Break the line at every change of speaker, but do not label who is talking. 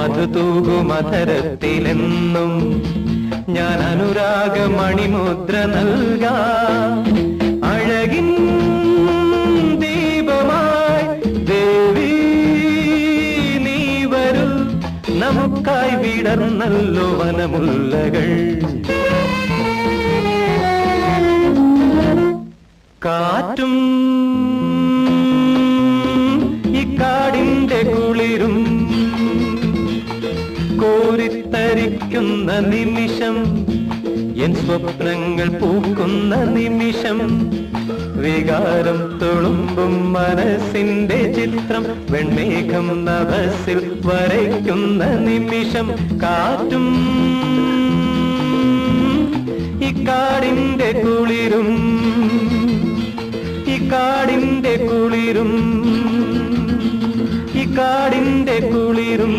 മധുതൂകുമധരത്തിലെന്നും ഞാൻ അനുരാഗമണിമുദ്ര നൽകാം. അഴകിൻ ദീപമായി ദേവി നീ വരൂ, നമുക്കായി വിടർന്നല്ലോ വനമുല്ലകൾ. കാറ്റും ഈ കാടിന്റെ കുളിരും കോരിത്തരിക്കുന്ന നിമിഷം, എൻ സ്വപ്നങ്ങൾ പൂക്കുന്ന നിമിഷം, വികാരം തുളുമ്പും മനസ്സിന്റെ ചിത്രം വെൺമേഘം നഭസിൽ വരയ്ക്കുന്ന നിമിഷം. കാറ്റും ഈ കാടിന്റെ കുളിരും, ഈ കാടിന്റെ കുളിരും, ഈ കാടിന്റെ കുളിരും.